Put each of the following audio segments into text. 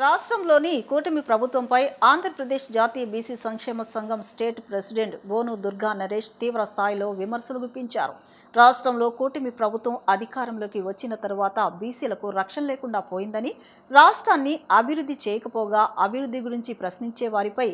రాష్ట్రంలోని కూటమి ప్రభుత్వంపై ఆంధ్రప్రదేశ్ జాతీయ బీసీ సంక్షేమ సంఘం స్టేట్ ప్రెసిడెంట్ బోను దుర్గా నరేష్ తీవ్ర స్థాయిలో విమర్శలు గుప్పించారు. రాష్ట్రంలో కూటమి ప్రభుత్వం అధికారంలోకి వచ్చిన తరువాత బీసీలకు రక్షణ లేకుండా పోయిందని, రాష్ట్రాన్ని అభివృద్ధి చేయకపోగా అభివృద్ధి గురించి ప్రశ్నించే వారిపై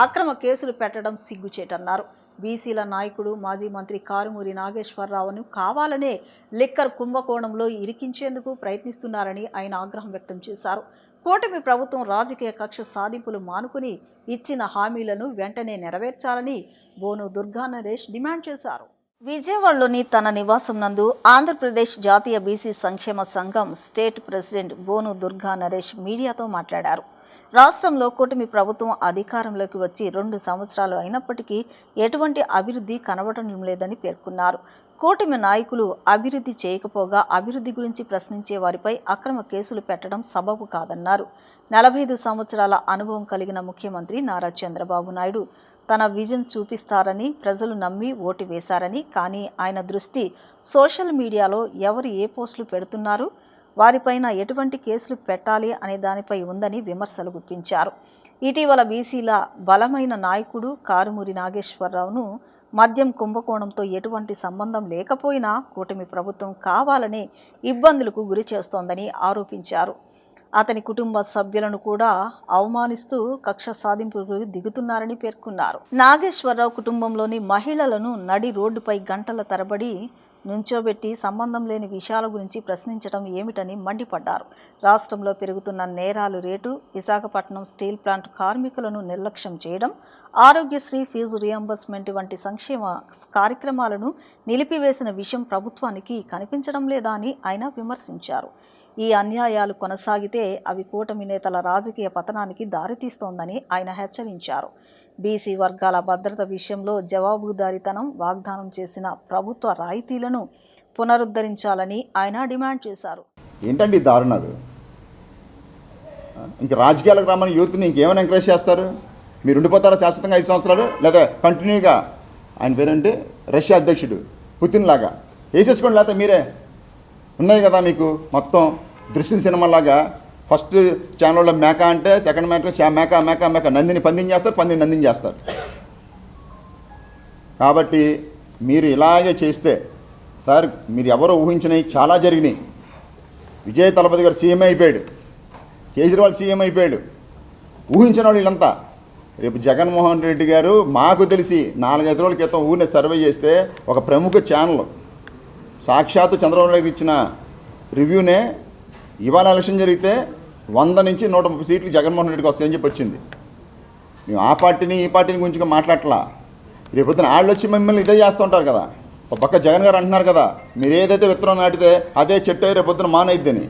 అక్రమ కేసులు పెట్టడం సిగ్గుచేటన్నారు. బీసీల నాయకుడు మాజీ మంత్రి కారుమూరి నాగేశ్వరరావును కావాలనే లిక్కర్ కుంభకోణంలో ఇరికించేందుకు ప్రయత్నిస్తున్నారని ఆయన ఆగ్రహం వ్యక్తం చేశారు. కూటమి ప్రభుత్వం రాజకీయ కక్ష సాధింపులు మానుకుని ఇచ్చిన హామీలను వెంటనే నెరవేర్చాలని బోను దుర్గా నరేష్ డిమాండ్ చేశారు. విజయవాడలోని తన నివాసం నందు ఆంధ్రప్రదేశ్ జాతీయ బీసీ సంక్షేమ సంఘం స్టేట్ ప్రెసిడెంట్ బోను దుర్గా నరేష్ మీడియాతో మాట్లాడారు. రాష్ట్రంలో కూటమి ప్రభుత్వం అధికారంలోకి వచ్చి 2 సంవత్సరాలు అయినప్పటికీ ఎటువంటి అభివృద్ధి కనబడడం లేదని పేర్కొన్నారు. కూటమి నాయకులు అభివృద్ధి చేయకపోగా అభివృద్ధి గురించి ప్రశ్నించే వారిపై అక్రమ కేసులు పెట్టడం సబబు కాదన్నారు. 45 సంవత్సరాల అనుభవం కలిగిన ముఖ్యమంత్రి నారా చంద్రబాబు నాయుడు తన విజన్ చూపిస్తారని ప్రజలు నమ్మి ఓటు వేశారని, కానీ ఆయన దృష్టి సోషల్ మీడియాలో ఎవరు ఏ పోస్టులు పెడుతున్నారు, వారిపైన ఎటువంటి కేసులు పెట్టాలి అనే దానిపై ఉందని విమర్శలు గుప్పించారు. ఇటీవల బీసీల బలమైన నాయకుడు కారుమూరి నాగేశ్వరరావును మద్యం కుంభకోణంతో ఎటువంటి సంబంధం లేకపోయినా కూటమి ప్రభుత్వం కావాలనే ఇబ్బందులకు గురి చేస్తోందని ఆరోపించారు. అతని కుటుంబ సభ్యులను కూడా అవమానిస్తూ కక్ష సాధింపులకు దిగుతున్నారని పేర్కొన్నారు. నాగేశ్వరరావు కుటుంబంలోని మహిళలను నడి రోడ్డుపై గంటల తరబడి నుంచోబెట్టి సంబంధం లేని విషయాల గురించి ప్రశ్నించడం ఏమిటని మండిపడ్డారు. రాష్ట్రంలో పెరుగుతున్న నేరాలు రేటు, విశాఖపట్నం స్టీల్ ప్లాంట్ కార్మికులను నిర్లక్ష్యం చేయడం, ఆరోగ్యశ్రీ ఫీజు రియంబర్స్మెంట్ వంటి సంక్షేమ కార్యక్రమాలను నిలిపివేసిన విషయం ప్రభుత్వానికి కనిపించడం లేదా అని ఆయన విమర్శించారు. ఈ అన్యాయాలు కొనసాగితే అవి కూటమి నేతల రాజకీయ పతనానికి దారితీస్తోందని ఆయన హెచ్చరించారు. బీసీ వర్గాల భద్రత విషయంలో జవాబుదారీతనం వాగ్దానం చేసిన ప్రభుత్వ రాయితీలను పునరుద్ధరించాలని ఆయన డిమాండ్ చేశారు. ఏంటండి దారుణాలు? ఇంక రాజకీయాలకు రమ్మని యూత్ని ఇంకేమైనా ఎంకరేజ్ చేస్తారు? మీరు ఉండిపోతారా శాశ్వతంగా 5 సంవత్సరాలు, లేదా కంటిన్యూగా ఆయన పేరంటే రష్యా అధ్యక్షుడు పుతిన్ లాగా వేసేసుకోండి, లేకపోతే మీరే ఉన్నాయి కదా మీకు మొత్తం దృశ్యం సినిమాలాగా. ఫస్ట్ ఛానల్లో మేక అంటే సెకండ్ మేక మేక మేక నందిని పందిని చేస్తారు, పందిని నందిని చేస్తారు. కాబట్టి మీరు ఇలాగే చేస్తే సార్, మీరు ఎవరో ఊహించినవి చాలా జరిగినాయి. విజయ్ తలపతి గారు సీఎం అయిపోయాడు, కేజ్రీవాల్ సీఎం అయిపోయాడు, ఊహించిన వాళ్ళు వీళ్ళంతా. రేపు జగన్మోహన్ రెడ్డి గారు మాకు తెలిసి 4-5 రోజుల క్రితం ఊరిని సర్వే చేస్తే ఒక ప్రముఖ ఛానల్ సాక్షాత్తు చంద్రబాబు నాయుడు ఇచ్చిన రివ్యూనే ఇవాళ ఎలక్షన్ జరిగితే 100 నుంచి 130 సీట్లు జగన్మోహన్ రెడ్డికి వస్తాయని చెప్పి వచ్చింది. మేము ఆ పార్టీని ఈ పార్టీని గురించి మాట్లాడట్లా. రేపొద్దున వాళ్ళు వచ్చి మిమ్మల్ని ఇదే చేస్తూ ఉంటారు కదా. ఒక పక్క జగన్ గారు అంటున్నారు కదా, మీరు ఏదైతే విత్తనం నాటితే అదే చెట్టు రేపొద్దున మానయిద్దని.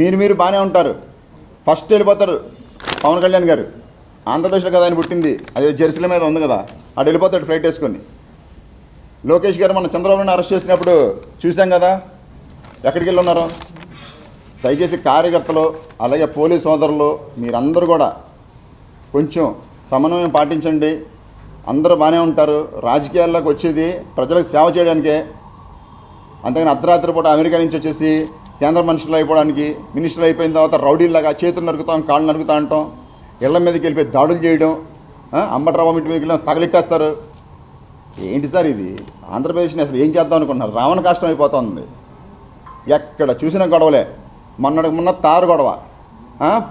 మీరు బాగానే ఉంటారు, ఫస్ట్ వెళ్ళిపోతారు పవన్ కళ్యాణ్ గారు. ఆంధ్రప్రదేశ్లో కదా ఆయన పుట్టింది, అదే జెర్సీల మీద ఉంది కదా, అటు వెళ్ళిపోతాడు ఫ్లైట్ వేసుకొని. లోకేష్ గారు మన చంద్రబాబుని అరెస్ట్ చేసినప్పుడు చూసాం కదా ఎక్కడికి వెళ్ళి ఉన్నారో. దయచేసి కార్యకర్తలు అలాగే పోలీస్ సోదరులు మీరందరూ కూడా కొంచెం సమన్వయం పాటించండి. అందరూ బాగానే ఉంటారు. రాజకీయాల్లోకి వచ్చేది ప్రజలకు సేవ చేయడానికే, అంతేగాని అర్ధరాత్రి పూట అమెరికా నుంచి వచ్చేసి కేంద్ర మనుషులు అయిపోవడానికి, మినిస్టర్ అయిపోయిన తర్వాత రౌడీలాగా చేతులు నరుకుతాం, కాళ్ళు నరుకుతా అంటాం, ఇళ్ల మీదకి వెళ్ళిపోయి దాడులు చేయడం, అంబట్రావు ఇంటి మీదకి వెళ్ళి తగలెట్టేస్తారు. ఏంటి సార్ ఇది? ఆంధ్రప్రదేశ్ని అసలు ఏం చేద్దాం అనుకుంటున్నారు? రావణ కష్టం అయిపోతుంది. ఎక్కడ చూసిన గొడవలే. మొన్న తారు గొడవ,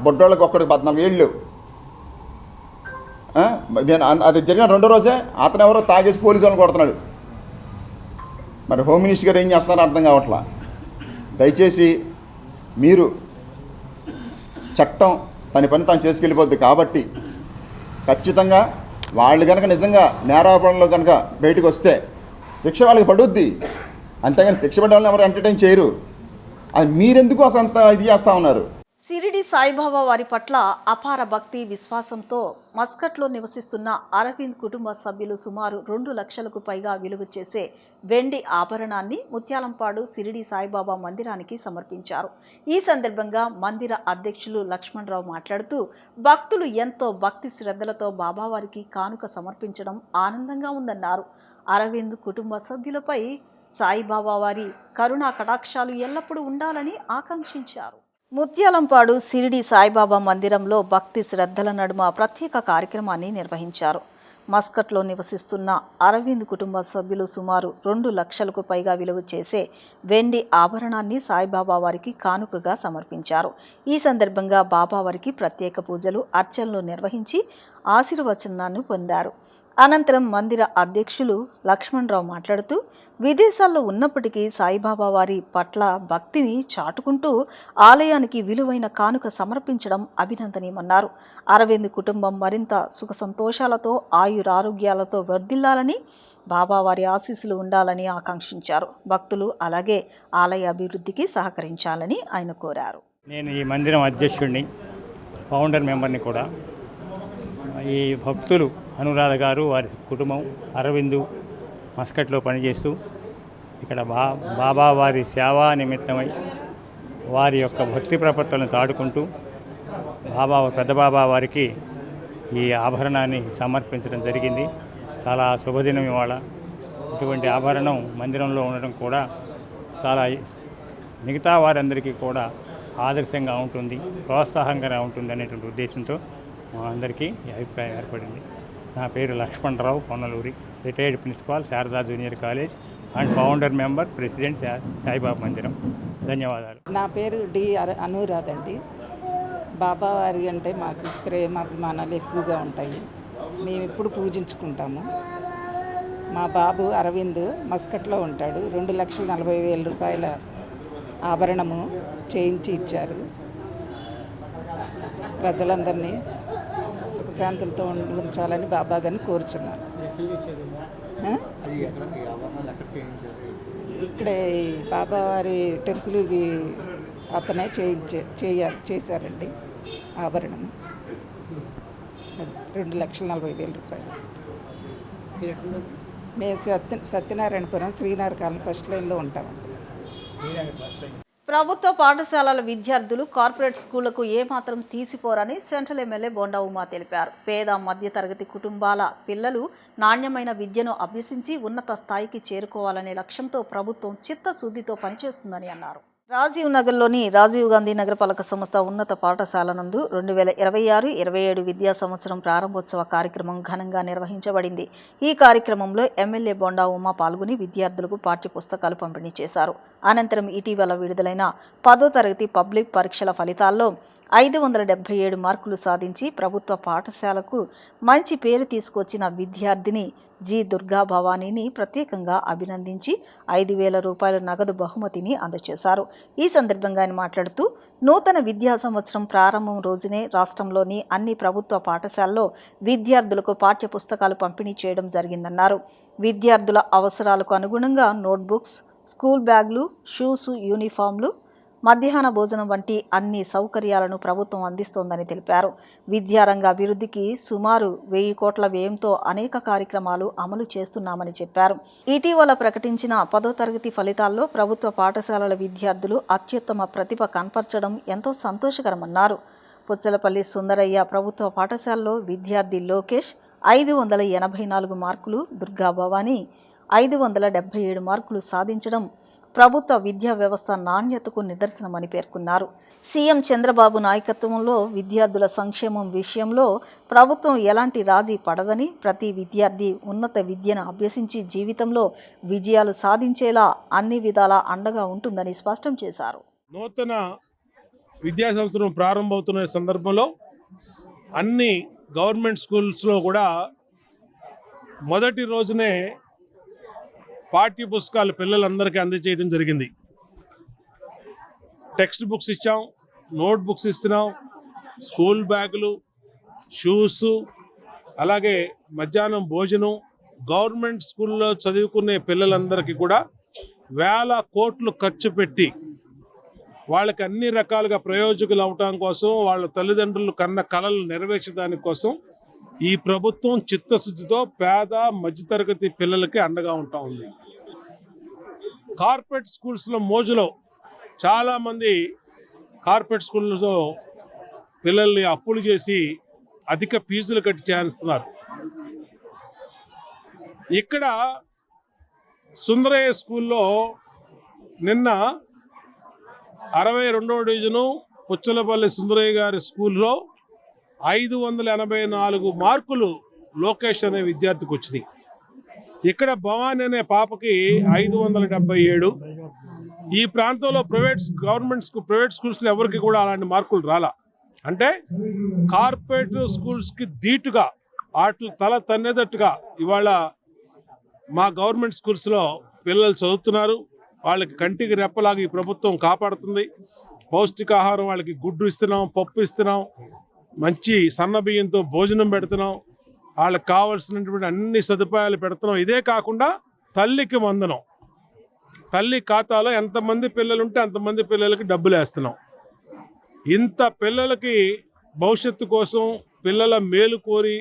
బొడ్డోళ్ళకి ఒక్కడికి 14 ఏళ్ళు. నేను అది జరిగిన 2వ రోజే అతను ఎవరో తాగేసి పోలీసు వాళ్ళని కొడుతున్నాడు. మరి హోమ్ మినిస్టర్ గారు ఏం చేస్తున్నారో అర్థం కావట్లా. దయచేసి మీరు చట్టం తన పని తాను చేసుకెళ్ళిపోద్ది కాబట్టి ఖచ్చితంగా వాళ్ళు కనుక నిజంగా నేరాపణలో కనుక బయటకు వస్తే శిక్ష వాళ్ళకి పడుద్ది. అంతేగాని శిక్ష పడ్డ వాళ్ళని ఎవరు ఎంటర్టైన్ చేయరు. అది మీరెందుకు అసలు అంత ఇది చేస్తూ ఉన్నారు? షిరిడి సాయిబాబా వారి పట్ల అపార భక్తి విశ్వాసంతో మస్కట్లో నివసిస్తున్న అరవింద్ కుటుంబ సభ్యులు సుమారు 2 లక్షలకు పైగా విలువ చేసే వెండి ఆభరణాన్ని ముత్యాలంపాడు షిరిడి సాయిబాబా మందిరానికి సమర్పించారు. ఈ సందర్భంగా మందిర అధ్యక్షులు లక్ష్మణరావు మాట్లాడుతూ, భక్తులు ఎంతో భక్తి శ్రద్ధలతో బాబావారికి కానుక సమర్పించడం ఆనందంగా ఉందన్నారు. అరవింద్ కుటుంబ సభ్యులపై సాయిబాబా వారి కరుణా కటాక్షాలు ఎల్లప్పుడూ ఉండాలని ఆకాంక్షించారు. ముత్యాలంపాడు షిరిడి సాయిబాబా మందిరంలో భక్తి శ్రద్ధల నడుమ ప్రత్యేక కార్యక్రమాన్ని నిర్వహించారు. మస్కట్లో నివసిస్తున్న అరవింద్ కుటుంబ సభ్యులు సుమారు 2 లక్షలకు పైగా విలువ చేసే వెండి ఆభరణాన్ని సాయిబాబా వారికి కానుకగా సమర్పించారు. ఈ సందర్భంగా బాబా వారికి ప్రత్యేక పూజలు, అర్చనలు నిర్వహించి ఆశీర్వచనాన్ని పొందారు. అనంతరం మందిర అధ్యక్షులు లక్ష్మణరావు మాట్లాడుతూ, విదేశాల్లో ఉన్నప్పటికీ సాయిబాబా వారి పట్ల భక్తిని చాటుకుంటూ ఆలయానికి విలువైన కానుక సమర్పించడం అభినందనీయమన్నారు. అరవింద్ కుటుంబం మరింత సుఖ సంతోషాలతో ఆయురారోగ్యాలతో వర్ధిల్లాలని, బాబావారి ఆశీస్సులు ఉండాలని ఆకాంక్షించారు. భక్తులు అలాగే ఆలయ అభివృద్ధికి సహకరించాలని ఆయన కోరారు. నేను ఈ మందిరం అధ్యక్షుడిని, ఫౌండర్ మెంబర్ని కూడా. ఈ భక్తులు అనురాధ గారు, వారి కుటుంబం అరవిందు మస్కట్లో పనిచేస్తూ ఇక్కడ బాబా వారి సేవా నిమిత్తమై వారి యొక్క భక్తి ప్రపత్తులను చాటుకుంటూ పెద్ద బాబా వారికి ఈ ఆభరణాన్ని సమర్పించడం జరిగింది. చాలా శుభదినం ఇవాళ. ఇటువంటి ఆభరణం మందిరంలో ఉండడం కూడా చాలా మిగతా వారందరికీ కూడా ఆదర్శంగా ఉంటుంది, ప్రోత్సాహంగా ఉంటుంది అనేటువంటి ఉద్దేశంతో మా అందరికీ ఈ అభిప్రాయం ఏర్పడింది. నా పేరు Lakshmanarao Ponnaluri, retired principal Sharada junior college and founder member, president Saibaba Mandiram. ధన్యవాదాలు. నా పేరు అనురాధ అండి. బాబా వారి అంటే మాకు ప్రేమ అభిమానాలు ఎక్కువగా ఉంటాయి. మేము ఎప్పుడు పూజించుకుంటాము. మా బాబు అరవింద్ మస్కట్లో ఉంటాడు. 2,40,000 రూపాయల ఆభరణము చేయించి ఇచ్చారు. ప్రజలందరినీ సుఖశాంతులతో ఉంచాలని బాబా గారిని కోరుచున్నాను. ఇక్కడే బాబావారి టెంపుల్కి అతనే చేశారండి ఆభరణము. అది 2,40,000 రూపాయలు. మేము సత్యనారాయణపురం శ్రీనగర్ కాలనీ ఫస్ట్ లైన్లో ఉంటామండి. ప్రభుత్వ పాఠశాలల విద్యార్థులు కార్పొరేట్ స్కూళ్లకు ఏమాత్రం తీసిపోరని సెంట్రల్ ఎమ్మెల్యే బొండా ఉమా తెలిపారు. పేద మధ్యతరగతి కుటుంబాల పిల్లలు నాణ్యమైన విద్యను అభ్యసించి ఉన్నత స్థాయికి చేరుకోవాలనే లక్ష్యంతో ప్రభుత్వం చిత్తశుద్ధితో పనిచేస్తుందని అన్నారు. రాజీవ్ నగర్లోని రాజీవ్ గాంధీ నగరపాలక సంస్థ ఉన్నత పాఠశాల నందు 2026-27 విద్యా సంవత్సరం ప్రారంభోత్సవ కార్యక్రమం ఘనంగా నిర్వహించబడింది. ఈ కార్యక్రమంలో ఎమ్మెల్యే బొండా ఉమా పాల్గొని విద్యార్థులకు పాఠ్య పుస్తకాలు పంపిణీ చేశారు. అనంతరం ఇటీవల విడుదలైన 10వ తరగతి పబ్లిక్ పరీక్షల ఫలితాల్లో 577 మార్కులు సాధించి ప్రభుత్వ పాఠశాలకు మంచి పేరు తీసుకొచ్చిన విద్యార్థిని జి దుర్గా భవానీని ప్రత్యేకంగా అభినందించి 5,000 రూపాయల నగదు బహుమతిని అందజేశారు. ఈ సందర్భంగా ఆయన మాట్లాడుతూ, నూతన విద్యా సంవత్సరం ప్రారంభం రోజునే రాష్ట్రంలోని అన్ని ప్రభుత్వ పాఠశాలల్లో విద్యార్థులకు పాఠ్య పుస్తకాలు పంపిణీ చేయడం జరిగిందన్నారు. విద్యార్థుల అవసరాలకు అనుగుణంగా నోట్బుక్స్, స్కూల్ బ్యాగులు, షూస్, యూనిఫామ్లు, మధ్యాహ్న భోజనం వంటి అన్ని సౌకర్యాలను ప్రభుత్వం అందిస్తోందని తెలిపారు. విద్యారంగ అభివృద్ధికి సుమారు 1,000 కోట్ల వ్యయంతో అనేక కార్యక్రమాలు అమలు చేస్తున్నామని చెప్పారు. ఇటీవల ప్రకటించిన 10వ తరగతి ఫలితాల్లో ప్రభుత్వ పాఠశాలల విద్యార్థులు అత్యుత్తమ ప్రతిభ కనపరచడం ఎంతో సంతోషకరమన్నారు. పుచ్చలపల్లి సుందరయ్య ప్రభుత్వ పాఠశాలలో విద్యార్థి లోకేష్ 584 మార్కులు, దుర్గా భవానీ 577 మార్కులు సాధించడం ప్రభుత్వ విద్యా వ్యవస్థ నాణ్యతకు నిదర్శనమని పేర్కొన్నారు. సీఎం చంద్రబాబు నాయకత్వంలో విద్యార్థుల సంక్షేమం విషయంలో ప్రభుత్వం ఎలాంటి రాజీ పడదని, ప్రతి విద్యార్థి ఉన్నత విద్యను అభ్యసించి జీవితంలో విజయాలు సాధించేలా అన్ని విధాలా అండగా ఉంటుందని స్పష్టం చేశారు. నూతన విద్యా సంవత్సరం ప్రారంభమవుతున్న సందర్భంలో అన్ని గవర్నమెంట్ స్కూల్స్లో కూడా మొదటి రోజునే పాఠ్య పుస్తకాలు పిల్లలందరికీ అందజేయడం జరిగింది. టెక్స్ట్ బుక్స్ ఇచ్చాం, నోట్ బుక్స్ ఇస్తున్నాం, స్కూల్ బ్యాగులు, షూస్, అలాగే మధ్యాహ్నం భోజనం. గవర్నమెంట్ స్కూల్లో చదువుకునే పిల్లలందరికీ కూడా 1,000 కోట్లు ఖర్చు పెట్టి వాళ్ళకి అన్ని రకాలుగా ప్రయోజకులు అవటం కోసం, వాళ్ళ తల్లిదండ్రులు కన్న కళలు నెరవేర్చడానికి కోసం ఈ ప్రభుత్వం చిత్తశుద్ధితో పేద మధ్యతరగతి పిల్లలకి అండగా ఉంటా ఉంది. కార్పొరేట్ స్కూల్స్లో మోజులో చాలామంది కార్పొరేట్ స్కూల్లో పిల్లల్ని అప్పులు చేసి అధిక ఫీజులు కట్టి చేస్తున్నారు. ఇక్కడ సుందరయ్య స్కూల్లో నిన్న 62వ డివిజను పుచ్చలపల్లి సుందరయ్య గారి స్కూల్లో 584 మార్కులు లోకేష్ అనే విద్యార్థికి వచ్చినాయి. ఇక్కడ భవానీ అనే పాపకి 577. ఈ ప్రాంతంలో ప్రైవేట్ స్కూల్స్లో ఎవరికి కూడా అలాంటి మార్కులు రాలా. అంటే కార్పొరేట్ స్కూల్స్కి ధీటుగా వాటి తల తన్నేటట్టుగా ఇవాళ మా గవర్నమెంట్ స్కూల్స్లో పిల్లలు చదువుతున్నారు. వాళ్ళకి కంటికి రెప్పలాగా ఈ ప్రభుత్వం కాపాడుతుంది. పౌష్టికాహారం వాళ్ళకి గుడ్డు ఇస్తున్నాం, పప్పు ఇస్తున్నాం, మంచి సన్న బియ్యంతో భోజనం పెడుతున్నాం, వాళ్ళకి కావాల్సినటువంటి అన్ని సదుపాయాలు పెడుతున్నాం. ఇదే కాకుండా తల్లికి వందనం, తల్లి ఖాతాలో ఎంతమంది పిల్లలు ఉంటే అంతమంది పిల్లలకి డబ్బులు వేస్తున్నాం. ఇంత పిల్లలకి భవిష్యత్తు కోసం పిల్లల మేలు కోరి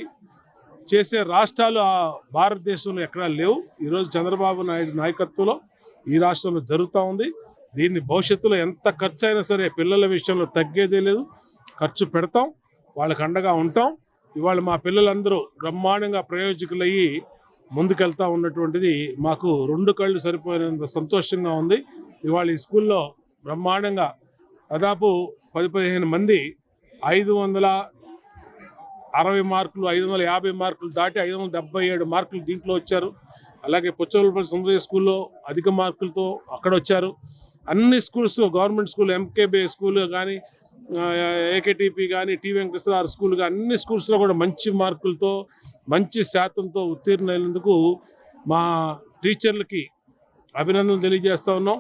చేసే రాష్ట్రాలు ఆ భారతదేశంలో ఎక్కడా లేవు. ఈరోజు చంద్రబాబు నాయుడు నాయకత్వంలో ఈ రాష్ట్రంలో జరుగుతూ ఉంది. దీన్ని భవిష్యత్తులో ఎంత ఖర్చు అయినా సరే పిల్లల విషయంలో తగ్గేదే లేదు. ఖర్చు పెడతాం, వాళ్ళకి అండగా ఉంటాం. ఇవాళ మా పిల్లలందరూ బ్రహ్మాండంగా ప్రయోజకులయ్యి ముందుకెళ్తా ఉన్నటువంటిది మాకు 2 కళ్ళు సరిపోయినంత సంతోషంగా ఉంది. ఇవాళ ఈ స్కూల్లో బ్రహ్మాండంగా దాదాపు 10-15 మంది 560 మార్కులు, 550 మార్కులు దాటి 577 మార్కులు దీంట్లో వచ్చారు. అలాగే పుచ్చలపల్లి సుందరయ్య స్కూల్లో అధిక మార్కులతో అక్కడ వచ్చారు. అన్ని schools, government school, MKB school కానీ, ఏకేటీపీ కానీ, టీ వెంకటేశ్వర స్కూల్ కానీ, అన్ని స్కూల్స్లో కూడా మంచి మార్కులతో మంచి శాతంతో ఉత్తీర్ణులైనందుకు మా టీచర్లకి అభినందనలు తెలియజేస్తూ ఉన్నాం.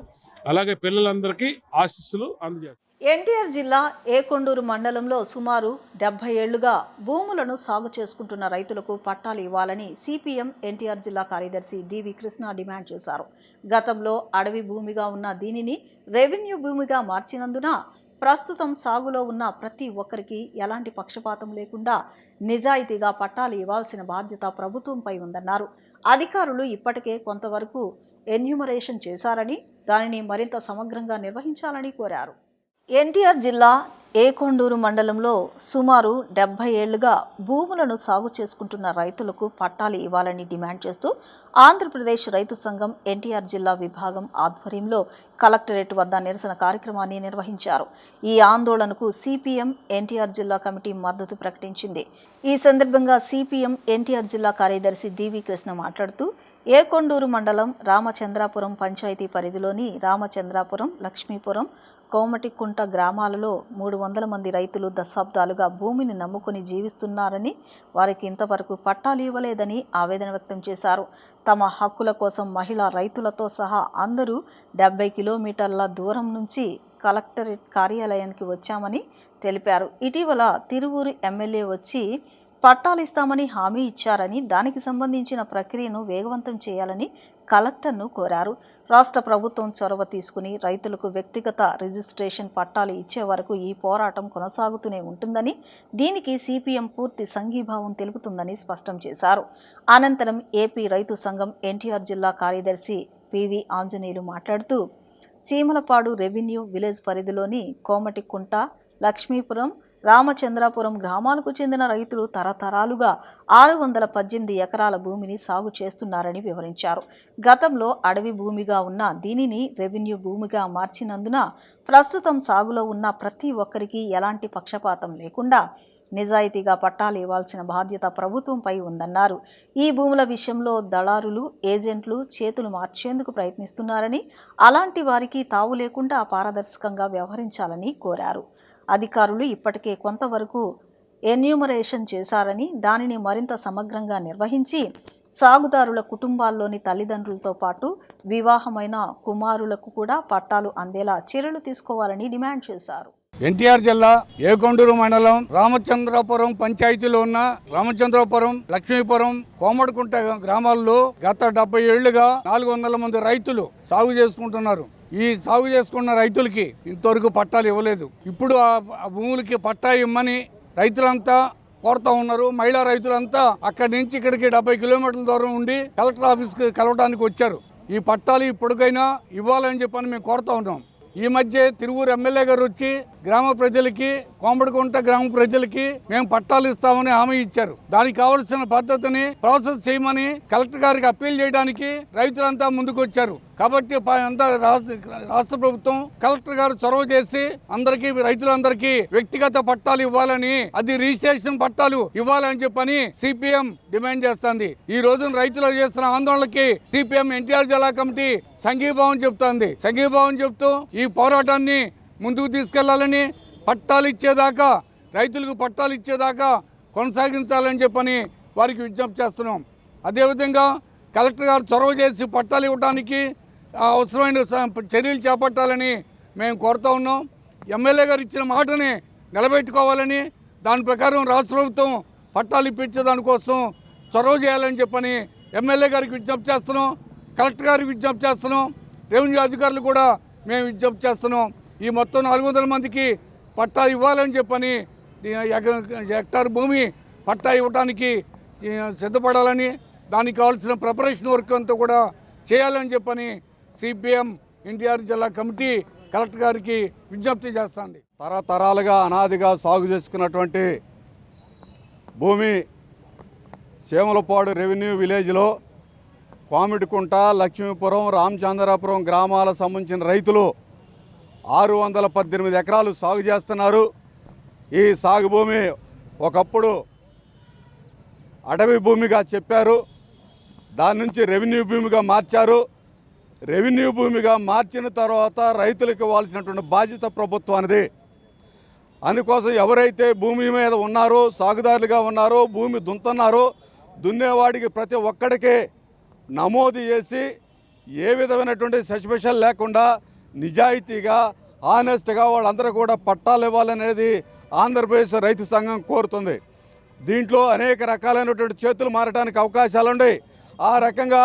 అలాగే పిల్లలందరికీ ఆశీస్సులు అందజేస్తాం. ఎన్టీఆర్ జిల్లా ఏకొండూరు మండలంలో సుమారు 70 ఏళ్లుగా భూములను సాగు చేసుకుంటున్న రైతులకు పట్టాలు ఇవ్వాలని సిపిఎం ఎన్టీఆర్ జిల్లా కార్యదర్శి డివి కృష్ణ డిమాండ్ చేశారు. గతంలో అడవి భూమిగా ఉన్న దీనిని రెవెన్యూ భూమిగా మార్చినందున ప్రస్తుతం సాగులో ఉన్న ప్రతి ఒక్కరికి ఎలాంటి పక్షపాతం లేకుండా నిజాయితీగా పట్టాలు ఇవ్వాల్సిన బాధ్యత ప్రభుత్వంపై ఉందన్నారు. అధికారులు ఇప్పటికే కొంతవరకు ఎన్యూమరేషన్ చేశారని, దానిని మరింత సమగ్రంగా నిర్వహించాలని కోరారు. ఎన్టీఆర్ జిల్లా ఏకొండూరు మండలంలో సుమారు 70 ఏళ్లుగా భూములను సాగు చేసుకుంటున్న రైతులకు పట్టాలు ఇవ్వాలని డిమాండ్ చేస్తూ ఆంధ్రప్రదేశ్ రైతు సంఘం ఎన్టీఆర్ జిల్లా విభాగం ఆధ్వర్యంలో కలెక్టరేట్ వద్ద నిరసన కార్యక్రమాన్ని నిర్వహించారు. ఈ ఆందోళనకు సిపిఎం ఎన్టీఆర్ జిల్లా కమిటీ మద్దతు ప్రకటించింది. ఈ సందర్భంగా సిపిఎం ఎన్టీఆర్ జిల్లా కార్యదర్శి డివి కృష్ణ మాట్లాడుతూ ఏకొండూరు మండలం రామచంద్రాపురం పంచాయతీ పరిధిలోని రామచంద్రాపురం, లక్ష్మీపురం, కోమటికుంట గ్రామాలలో 300 మంది రైతులు దశాబ్దాలుగా భూమిని నమ్ముకుని జీవిస్తున్నారని, వారికి ఇంతవరకు పట్టాలు ఇవ్వలేదని ఆవేదన వ్యక్తం చేశారు. తమ హక్కుల కోసం మహిళా రైతులతో సహా అందరూ 70 కిలోమీటర్ల దూరం నుంచి కలెక్టరేట్ కార్యాలయానికి వచ్చామని తెలిపారు. ఇటీవల తిరువూరు ఎమ్మెల్యే వచ్చి పట్టాలు ఇస్తామని హామీ ఇచ్చారని, దానికి సంబంధించిన ప్రక్రియను వేగవంతం చేయాలని కలెక్టర్ను కోరారు. రాష్ట్ర ప్రభుత్వం చొరవ తీసుకుని రైతులకు వ్యక్తిగత రిజిస్ట్రేషన్ పట్టాలు ఇచ్చే వరకు ఈ పోరాటం కొనసాగుతూనే ఉంటుందని, దీనికి సిపిఎం పూర్తి సంఘీభావం తెలుపుతుందని స్పష్టం చేశారు. అనంతరం ఏపీ రైతు సంఘం ఎన్టీఆర్ జిల్లా కార్యదర్శి పివి ఆంజనేయులు మాట్లాడుతూ చీమలపాడు రెవెన్యూ విలేజ్ పరిధిలోని కోమటికుంట, లక్ష్మీపురం, రామచంద్రాపురం గ్రామాలకు చెందిన రైతులు తరతరాలుగా 618 ఎకరాల భూమిని సాగు చేస్తున్నారని వివరించారు. గతంలో అడవి భూమిగా ఉన్న దీనిని రెవెన్యూ భూమిగా మార్చినందున ప్రస్తుతం సాగులో ఉన్న ప్రతి ఒక్కరికి ఎలాంటి పక్షపాతం లేకుండా నిజాయితీగా పట్టాలు ఇవ్వాల్సిన బాధ్యత ప్రభుత్వంపై ఉందన్నారు. ఈ భూముల విషయంలో దళారులు, ఏజెంట్లు చేతులు మార్చేందుకు ప్రయత్నిస్తున్నారని, అలాంటి వారికి తావు లేకుండా పారదర్శకంగా వ్యవహరించాలని కోరారు. అధికారులు ఇప్పటికే కొంతవరకు ఎన్యూమరేషన్ చేశారని, దానిని మరింత సమగ్రంగా నిర్వహించి సాగుదారుల కుటుంబాల్లోని తల్లిదండ్రులతో పాటు వివాహమైన కుమారులకు కూడా పట్టాలు అందేలా చర్యలు తీసుకోవాలని డిమాండ్ చేశారు. ఎన్టీఆర్ జిల్లా ఏకొండూరు మండలం రామచంద్రపురం పంచాయతీలో ఉన్న రామచంద్రపురం, లక్ష్మీపురం, కోమడికుంట గ్రామాల్లో గత 70 ఏళ్లుగా 400 మంది రైతులు సాగు చేసుకుంటున్నారు. ఈ సాగు చేసుకున్న రైతులకి ఇంతవరకు పట్టాలు ఇవ్వలేదు. ఇప్పుడు ఆ భూములకి పట్టా ఇమ్మని రైతులంతా కోరుతా ఉన్నారు. మహిళా రైతులంతా అక్కడి నుంచి ఇక్కడికి 70 కిలోమీటర్ల దూరం ఉండి కలెక్టర్ ఆఫీస్కి కలవడానికి వచ్చారు. ఈ పట్టాలు ఇప్పటికైనా ఇవ్వాలని చెప్పని మేము కోరుతా ఉన్నాం. ఈ మధ్య తిరువూరు ఎమ్మెల్యే గారు వచ్చి గ్రామ ప్రజలకి, కోమడికుంట గ్రామ ప్రజలకి మేము పట్టాలు ఇస్తామని హామీ ఇచ్చారు. దానికి కావలసిన పద్ధతిని ప్రాసెస్ చేయమని కలెక్టర్ గారికి అప్పీల్ చేయడానికి రైతులంతా ముందుకు వచ్చారు. కాబట్టి అంతా రాష్ట్ర ప్రభుత్వం కలెక్టర్ గారు చొరవ చేసి అందరికీ రైతులందరికీ వ్యక్తిగత పట్టాలు ఇవ్వాలని, అది రిజిస్ట్రేషన్ పట్టాలు ఇవ్వాలని చెప్పని సిపిఎం డిమాండ్ చేస్తుంది. ఈ రోజున రైతులు చేస్తున్న ఆందోళనకి సిపిఎం ఎన్టీఆర్ జిల్లా కమిటీ సంఘీభావం చెబుతోంది. సంఘీభావం చెబుతూ ఈ పోరాటాన్ని ముందుకు తీసుకెళ్లాలని, పట్టాలు ఇచ్చేదాకా, రైతులకు పట్టాలు ఇచ్చేదాకా కొనసాగించాలని చెప్పని వారికి విజ్ఞప్తి చేస్తున్నాం. అదేవిధంగా కలెక్టర్ గారు చొరవ చేసి పట్టాలు ఇవ్వడానికి అవసరమైన చర్యలు చేపట్టాలని మేము కోరుతూ ఉన్నాం. ఎమ్మెల్యే గారు ఇచ్చిన మాటని నిలబెట్టుకోవాలని, దాని ప్రకారం రాష్ట్ర ప్రభుత్వం పట్టాలు ఇప్పించే దానికోసం చొరవ చేయాలని చెప్పని ఎమ్మెల్యే గారికి విజ్ఞప్తి చేస్తున్నాం. కలెక్టర్ గారికి విజ్ఞప్తి చేస్తున్నాం. రెవెన్యూ అధికారులు కూడా మేము విజ్ఞప్తి చేస్తున్నాం. ఈ మొత్తం 400 మందికి పట్టా ఇవ్వాలని చెప్పని, హెక్టార్ భూమి పట్టా ఇవ్వడానికి సిద్ధపడాలని, దానికి కావాల్సిన ప్రిపరేషన్ వర్క్ అంతా కూడా చేయాలని చెప్పని సిపిఎం ఎన్టీఆర్ జిల్లా కమిటీ కలెక్టర్ గారికి విజ్ఞప్తి చేస్తుంది. తరతరాలుగా అనాదిగా సాగు చేసుకున్నటువంటి భూమి సేమలపాడు రెవెన్యూ విలేజ్లో కోమిడికుంట, లక్ష్మీపురం, రామచంద్రాపురం గ్రామాలకు సంబంధించిన రైతులు 618 ఎకరాలు సాగు చేస్తున్నారు. ఈ సాగు భూమి ఒకప్పుడు అటవీ భూమిగా చెప్పారు, దాని నుంచి రెవెన్యూ భూమిగా మార్చారు. రెవెన్యూ భూమిగా మార్చిన తర్వాత రైతులకు ఇవ్వాల్సినటువంటి బాధ్యత ప్రభుత్వానిది. అందుకోసం ఎవరైతే భూమి మీద ఉన్నారో, సాగుదారులుగా ఉన్నారో, భూమి దున్నుతున్నారో, దున్నేవాడికి ప్రతి ఒక్కడికి నమోదు చేసి ఏ విధమైనటువంటి సస్పెషన్ లేకుండా నిజాయితీగా ఆనెస్ట్గా వాళ్ళందరూ కూడా పట్టాలు ఇవ్వాలనేది ఆంధ్రప్రదేశ్ రైతు సంఘం కోరుతుంది. దీంట్లో అనేక రకాలైనటువంటి చేతులు మారడానికి అవకాశాలు ఉన్నాయి. ఆ రకంగా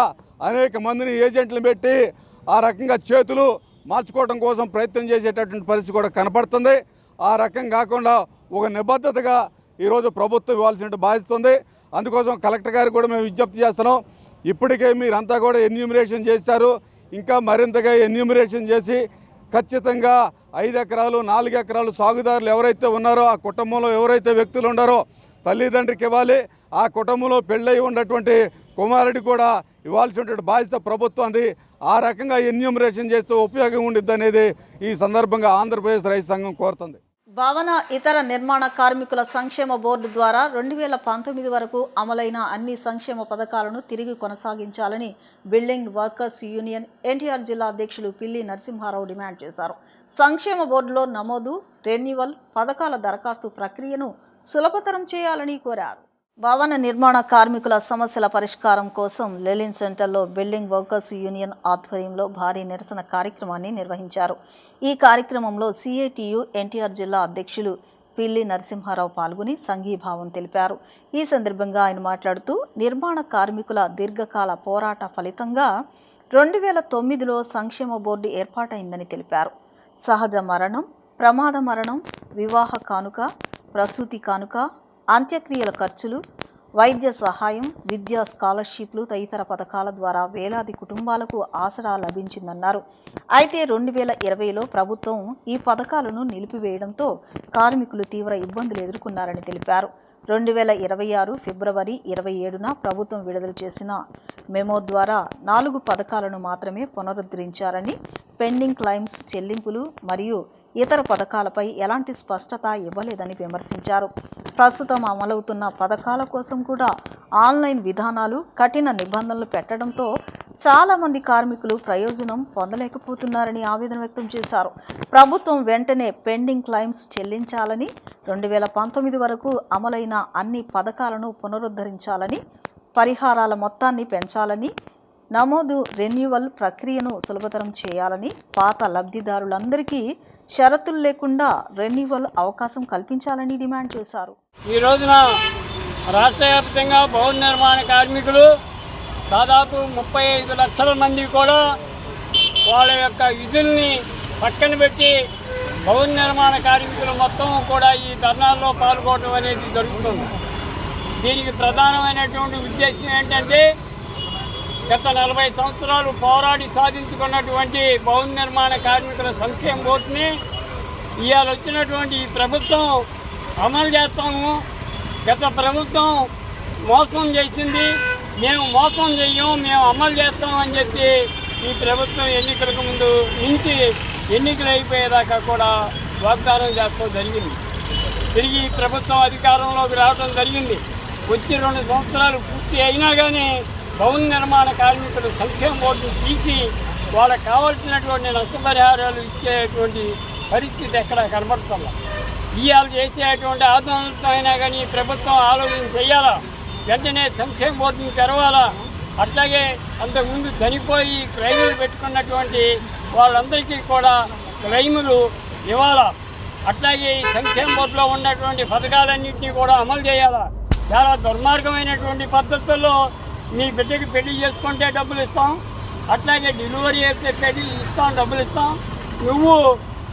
అనేక మందిని ఏజెంట్లు పెట్టి ఆ రకంగా చేతులు మార్చుకోవడం కోసం ప్రయత్నం చేసేటటువంటి పరిస్థితి కూడా కనపడుతుంది. ఆ రకం కాకుండా ఒక నిబద్ధతగా ఈరోజు ప్రభుత్వం ఇవ్వాల్సిన బాధ్యత ఉంది. అందుకోసం కలెక్టర్ గారికి కూడా మేము విజ్ఞప్తి చేస్తున్నాం. ఇప్పటికే మీరంతా కూడా ఎన్యూమరేషన్ చేశారు, ఇంకా మరింతగా ఎన్యూమరేషన్ చేసి ఖచ్చితంగా 5 ఎకరాలు 4 ఎకరాలు సాగుదారులు ఎవరైతే ఉన్నారో, ఆ కుటుంబంలో ఎవరైతే వ్యక్తులు ఉన్నారో తల్లిదండ్రికి ఇవ్వాలి. ఆ కుటుంబంలో పెళ్ళై ఉన్నటువంటి కుమారుడికి కూడా ఇవ్వాల్సినటువంటి బాధ్యత ప్రభుత్వంది. ఆ రకంగా ఎన్యూమరేషన్ చేస్తే ఉపయోగం ఉండిద్ది అనేది ఈ సందర్భంగా ఆంధ్రప్రదేశ్ రైతు సంఘం కోరుతుంది. భవన ఇతర నిర్మాణ కార్మికుల సంక్షేమ బోర్డు ద్వారా 2019 వరకు అమలైన అన్ని సంక్షేమ పథకాలను తిరిగి కొనసాగించాలని బిల్డింగ్ వర్కర్స్ యూనియన్ ఎన్టీఆర్ జిల్లా అధ్యక్షులు పిల్లి నరసింహారావు డిమాండ్ చేశారు. సంక్షేమ బోర్డులో నమోదు, రెన్యువల్, పథకాల దరఖాస్తు ప్రక్రియను సులభతరం చేయాలని కోరారు. భవన నిర్మాణ కార్మికుల సమస్యల పరిష్కారం కోసం లెలిన్ సెంటర్లో బిల్డింగ్ వర్కర్స్ యూనియన్ ఆధ్వర్యంలో భారీ నిరసన కార్యక్రమాన్ని నిర్వహించారు. ఈ కార్యక్రమంలో సిఐటియు ఎన్టీఆర్ జిల్లా అధ్యక్షులు పిల్లి నరసింహారావు పాల్గొని సంఘీభావం తెలిపారు. ఈ సందర్భంగా ఆయన మాట్లాడుతూ నిర్మాణ కార్మికుల దీర్ఘకాల పోరాట ఫలితంగా 2009లో సంక్షేమ బోర్డు ఏర్పాటైందని తెలిపారు. సహజ మరణం, ప్రమాద మరణం, వివాహ కానుక, ప్రసూతి కానుక, అంత్యక్రియల ఖర్చులు, వైద్య సహాయం, విద్యా స్కాలర్షిప్లు తదితర పథకాల ద్వారా వేలాది కుటుంబాలకు ఆసరా లభించిందన్నారు. అయితే 2020లో ప్రభుత్వం ఈ పథకాలను నిలిపివేయడంతో కార్మికులు తీవ్ర ఇబ్బందులు ఎదుర్కొన్నారని తెలిపారు. 2026 ఫిబ్రవరి 27న ప్రభుత్వం విడుదల చేసిన మెమో ద్వారా 4 పథకాలను మాత్రమే పునరుద్ధరించారని, పెండింగ్ క్లైమ్స్ చెల్లింపులు మరియు ఇతర పథకాలపై ఎలాంటి స్పష్టత ఇవ్వలేదని విమర్శించారు. ప్రస్తుతం అమలవుతున్న పథకాల కోసం కూడా ఆన్లైన్ విధానాలు, కఠిన నిబంధనలు పెట్టడంతో చాలామంది కార్మికులు ప్రయోజనం పొందలేకపోతున్నారని ఆవేదన వ్యక్తం చేశారు. ప్రభుత్వం వెంటనే పెండింగ్ క్లైమ్స్ చెల్లించాలని, 2019 వరకు అమలైన అన్ని పథకాలను పునరుద్ధరించాలని, పరిహారాల మొత్తాన్ని పెంచాలని, నమోదు రెన్యువల్ ప్రక్రియను సులభతరం చేయాలని, పాత లబ్ధిదారులందరికీ షరతులు లేకుండా రెన్యువల్ అవకాశం కల్పించాలని డిమాండ్ చేశారు. ఈ రోజున రాష్ట్ర వ్యాప్తంగా భవన నిర్మాణ కార్మికులు దాదాపు 35 లక్షల మంది కూడా వాళ్ళ యొక్క విధుల్ని పక్కన పెట్టి భవన నిర్మాణ కార్మికులు మొత్తం కూడా ఈ ధర్నాల్లో పాల్గొనడం అనేది జరుగుతుంది. దీనికి ప్రధానమైనటువంటి ఉద్దేశం ఏంటంటే గత 40 సంవత్సరాలు పోరాడి సాధించుకున్నటువంటి భవన నిర్మాణ కార్మికుల సంక్షేమ బోర్డుని ఇవాళ వచ్చినటువంటి ఈ ప్రభుత్వం అమలు చేస్తాము. గత ప్రభుత్వం మోసం చేసింది, మేము మోసం చెయ్యం, మేము అమలు చేస్తాం అని చెప్పి ఈ ప్రభుత్వం ఎన్నికలకు ముందు నుంచి ఎన్నికలు అయిపోయేదాకా కూడా వాగ్దానం చేస్తూ జరిగింది. తిరిగి ఈ ప్రభుత్వం అధికారంలోకి రావడం జరిగింది. వచ్చి 2 సంవత్సరాలు పూర్తి అయినా కానీ భవన నిర్మాణ కార్మికులు సంక్షేమ బోర్డును తీసి వాళ్ళకి కావాల్సినటువంటి నష్టపరిహారాలు ఇచ్చేటువంటి పరిస్థితి ఎక్కడ కనబడుతుందా? ఇవాళ చేసేటువంటి ఆందోళనతో అయినా కానీ ఈ ప్రభుత్వం ఆలోచన చేయాలా, వెంటనే సంక్షేమ బోర్డుని తెరవాలా. అట్లాగే అంతకుముందు చనిపోయి క్లెయిములు పెట్టుకున్నటువంటి వాళ్ళందరికీ కూడా క్లెయిములు ఇవ్వాలా. అట్లాగే ఈ సంక్షేమ బోర్డులో ఉన్నటువంటి పథకాలన్నింటినీ కూడా అమలు చేయాలా. చాలా దుర్మార్గమైనటువంటి పద్ధతుల్లో మీ బిడ్డకి పెళ్లి చేసుకుంటే డబ్బులు ఇస్తాం, అట్లాగే డెలివరీ అయితే పెళ్లి ఇస్తాం, డబ్బులు ఇస్తాం, నువ్వు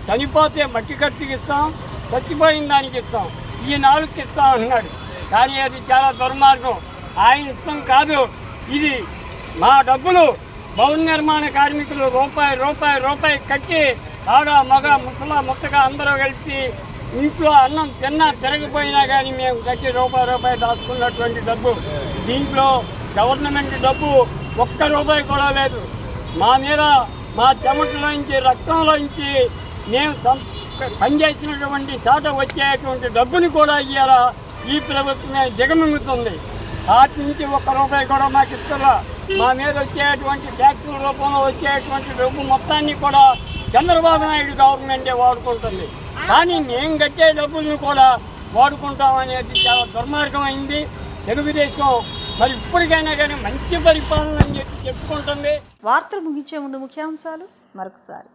చనిపోతే మట్టి ఖర్చుకి ఇస్తాం, చచ్చిపోయిన దానికి ఇస్తాం, ఈ 4కి ఇస్తాం అన్నాడు. కానీ అది చాలా దుర్మార్గం. ఆయన ఇష్టం కాదు, ఇది మా డబ్బులు భవన నిర్మాణ కార్మికులు రూపాయి కట్టి ఆడ మగ ముసలా ముత్తగా అందరూ కలిసి ఇంట్లో అన్నం తిన్నా తిరగపోయినా కానీ మేము కట్టి రూపాయి దాచుకున్నటువంటి డబ్బు. దీంట్లో గవర్నమెంట్ డబ్బు ₹1 కూడా లేదు. మా మీద మా చెమటలోంచి రక్తంలోంచి మేము పనిచేసినటువంటి చాట వచ్చేటువంటి డబ్బుని కూడా ఇవాళ ఈ ప్రభుత్వమే దిగమింగుతుంది. వాటి నుంచి ₹1 కూడా మాకు ఇస్తారా. మా మీద వచ్చేటువంటి ట్యాక్సుల రూపంలో వచ్చేటువంటి డబ్బు మొత్తాన్ని కూడా చంద్రబాబు నాయుడు గవర్నమెంటే వాడుకుంటుంది. కానీ మేము కట్టే డబ్బులను కూడా వాడుకుంటామనేది చాలా దుర్మార్గమైంది. తెలుగుదేశం మరి ఇప్పటికైనా కానీ మంచి పరిపాలన అని చెప్పుకుంటుంది. వార్తలు ముగించే ముందు ముఖ్యాంశాలు మరొకసారి.